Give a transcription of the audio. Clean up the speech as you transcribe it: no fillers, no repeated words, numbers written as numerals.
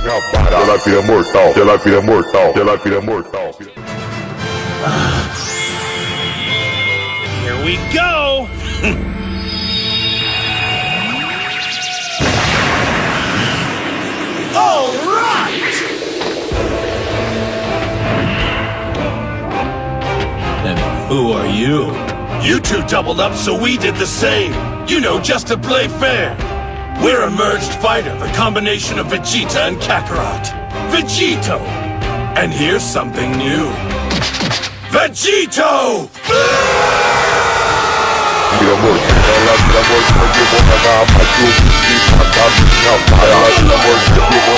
minha vara. Ela vira mortal, ela vira mortal, ela vira mortal. Here we go! All right! And who are you? You two doubled up, so we did the same. You know, just to play fair. We're a merged fighter, the combination of Vegeta and Kakarot. Vegito! And here's something new. Vegito! Vira mortal, ela vira mortal, eu vou matar a Baju. E matar minha vara. Ela vira mortal, eu vou